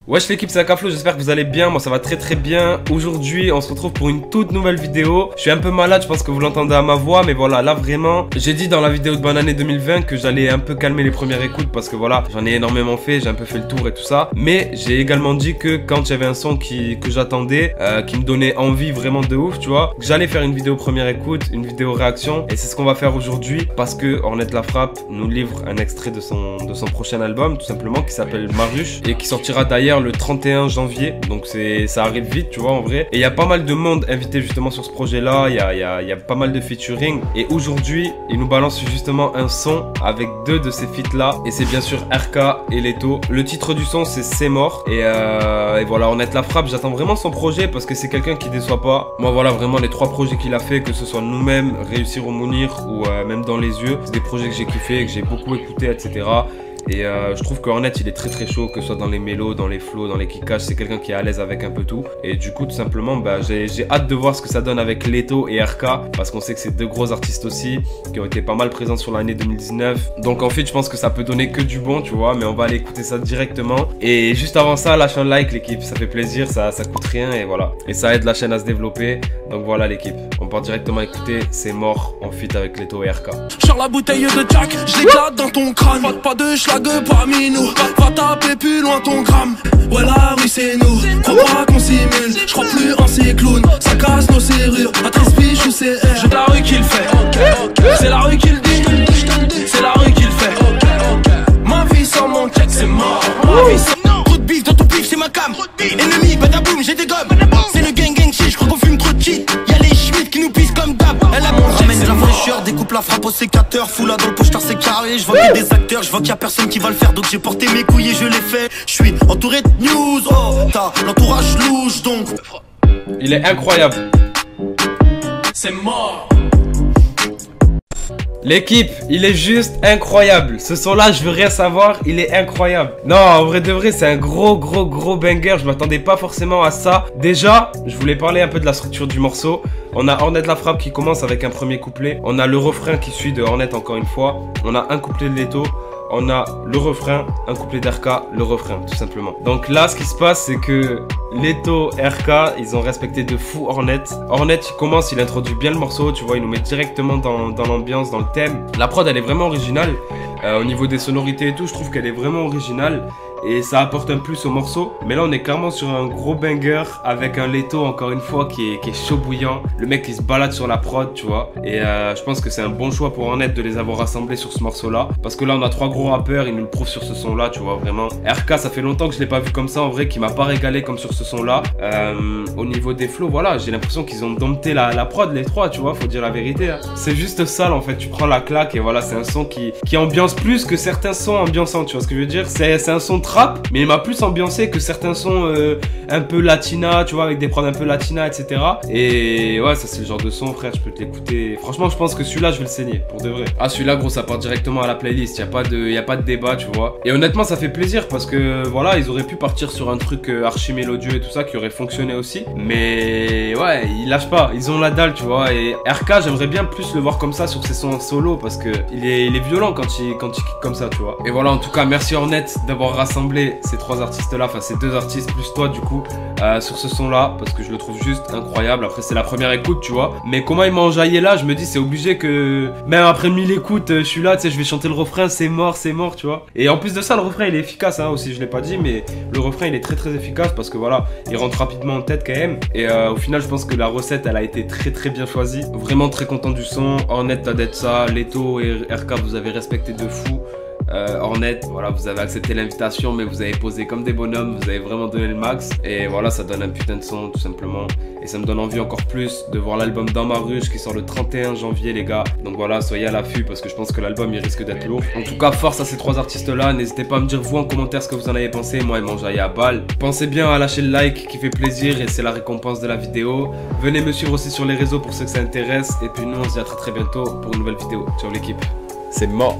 Wesh l'équipe, c'est Akaflo, j'espère que vous allez bien, moi ça va très bien. Aujourd'hui on se retrouve pour une toute nouvelle vidéo. Je suis un peu malade, je pense que vous l'entendez à ma voix, mais voilà, là vraiment, j'ai dit dans la vidéo de bonne année 2020 que j'allais un peu calmer les premières écoutes parce que voilà, j'en ai énormément fait, j'ai un peu fait le tour et tout ça. Mais j'ai également dit que quand il y avait un son que j'attendais, qui me donnait envie vraiment de ouf, tu vois, que j'allais faire une vidéo première écoute, une vidéo réaction, et c'est ce qu'on va faire aujourd'hui parce que Ornette La Frappe nous livre un extrait de son prochain album, tout simplement, qui s'appelle Maruche, et qui sortira d'ailleurs le 31 janvier, donc ça arrive vite, tu vois, en vrai. Et il y a pas mal de monde invité justement sur ce projet-là, il y a pas mal de featuring, et aujourd'hui, il nous balance justement un son avec deux de ces feats-là, et c'est bien sûr RK et Leto. Le titre du son, c'est Mort, et voilà, Ornette La Frappe, j'attends vraiment son projet parce que c'est quelqu'un qui déçoit pas. Moi, voilà, vraiment, les trois projets qu'il a fait, que ce soit Nous-mêmes, Réussir au Mounir, ou même Dans les yeux, c'est des projets que j'ai kiffé, que j'ai beaucoup écouté, etc. Et je trouve que Ornette il est très chaud, que ce soit dans les mélos, dans les flows, dans les kickages, c'est quelqu'un qui est à l'aise avec un peu tout. Et du coup tout simplement j'ai hâte de voir ce que ça donne avec Leto et RK, parce qu'on sait que c'est deux gros artistes aussi qui ont été pas mal présents sur l'année 2019. Donc en fait je pense que ça peut donner que du bon, tu vois, mais on va aller écouter ça directement. Et juste avant ça, lâche un like l'équipe, ça fait plaisir, ça coûte rien et voilà. Et ça aide la chaîne à se développer. Donc voilà l'équipe, on part directement écouter C'est Mort en feat avec Leto et RK. Genre la bouteille de Jack, je l'éclate dans ton crâne. Pas de schlag parmi nous, va taper plus loin ton gramme. Ouais la rue c'est nous, crois pas qu'on simule. Je crois plus en ces clowns, ça casse nos serrures. À 13 piges ou c'est elle, j'ai de la rue qui le fait. C'est la rue qui le dit, c'est la rue qui le fait. Ma vie sans mon check c'est mort. Ma vie sans trop de bif dans ton pif c'est ma cam. Ennemi badaboum j'ai des gommes. C'est le gang shit, je crois qu'on fume trop de shit. Y'a les Schmitt qui nous pissent comme d'hab. Elle a mon ramène la fraîcheur, découpe la frappe au sécateur. Fous là dans le pocheteur c'est carré. Je vois que des acteurs, je vois qu'il y a personne qui va le faire. Donc j'ai porté mes couilles et je l'ai fait. Je suis entouré de news, oh t'as l'entourage louche donc. Il est incroyable. C'est mort. L'équipe, il est juste incroyable. Ce son-là, je veux rien savoir, il est incroyable. Non, en vrai de vrai, c'est un gros banger. Je m'attendais pas forcément à ça. Déjà, je voulais parler un peu de la structure du morceau. On a Ornette La Frappe qui commence avec un premier couplet. On a le refrain qui suit de Ornette encore une fois. On a un couplet de Leto. On a le refrain, un couplet d'RK, le refrain, tout simplement. Donc là, ce qui se passe, c'est que Leto, RK, ils ont respecté de fou Ornette. Ornette, il commence, il introduit bien le morceau, tu vois, il nous met directement dans l'ambiance, dans le thème. La prod, elle est vraiment originale. Au niveau des sonorités et tout, je trouve qu'elle est vraiment originale. Et ça apporte un plus au morceau. Mais là on est clairement sur un gros banger avec un Leto encore une fois qui est chaud bouillant. Le mec il se balade sur la prod, tu vois. Et je pense que c'est un bon choix pour Ornette de les avoir rassemblés sur ce morceau là. Parce que là on a trois gros rappeurs, ils nous le prouvent sur ce son là, tu vois, vraiment. RK, ça fait longtemps que je l'ai pas vu comme ça en vrai, qui m'a pas régalé comme sur ce son là. Au niveau des flows, voilà, j'ai l'impression qu'ils ont dompté la prod les trois, tu vois, faut dire la vérité, hein. C'est juste sale en fait, tu prends la claque et voilà, c'est un son qui ambiance plus que certains sons ambiançants, tu vois ce que je veux dire. C'est un son rap, mais il m'a plus ambiancé que certains sons un peu latina, tu vois, avec des prods un peu latina, etc. Et ouais, ça c'est le genre de son, frère, je peux te l'écouter. Franchement, je pense que celui-là, je vais le saigner, pour de vrai. Ah, celui-là, gros, ça part directement à la playlist, y a pas de débat, tu vois. Et honnêtement, ça fait plaisir parce que, voilà, ils auraient pu partir sur un truc archi mélodieux et tout ça, qui aurait fonctionné aussi. Mais ouais, ils lâchent pas, ils ont la dalle, tu vois. Et RK, j'aimerais bien plus le voir comme ça sur ses sons solo parce que il est violent quand il kick comme ça, tu vois. Et voilà, en tout cas, merci Ornette d'avoir rassemblé ces trois artistes là, enfin ces deux artistes plus toi du coup sur ce son là, parce que je le trouve juste incroyable. Après c'est la première écoute, tu vois, mais comment il m'a enjaillé là, je me dis c'est obligé que même après 1000 écoutes je suis là, tu sais, je vais chanter le refrain, c'est mort, tu vois. Et en plus de ça, le refrain il est efficace, hein, aussi, je l'ai pas dit, mais le refrain il est très efficace parce que voilà, il rentre rapidement en tête quand même. Et au final je pense que la recette elle a été très bien choisie, vraiment très content du son. Ornette t'as d'être ça, Leto et RK vous avez respecté de fou. Ornette, voilà, vous avez accepté l'invitation, mais vous avez posé comme des bonhommes, vous avez vraiment donné le max. Et voilà, ça donne un putain de son, tout simplement. Et ça me donne envie encore plus de voir l'album Dans Maruche qui sort le 31 janvier, les gars. Donc voilà, soyez à l'affût parce que je pense que l'album il risque d'être lourd. En tout cas, force à ces trois artistes-là. N'hésitez pas à me dire vous en commentaire ce que vous en avez pensé. Moi, ils m'ont enjaillé à balle. Pensez bien à lâcher le like qui fait plaisir et c'est la récompense de la vidéo. Venez me suivre aussi sur les réseaux pour ceux que ça intéresse. Et puis nous, on se dit à très bientôt pour une nouvelle vidéo. Ciao l'équipe. C'est mort.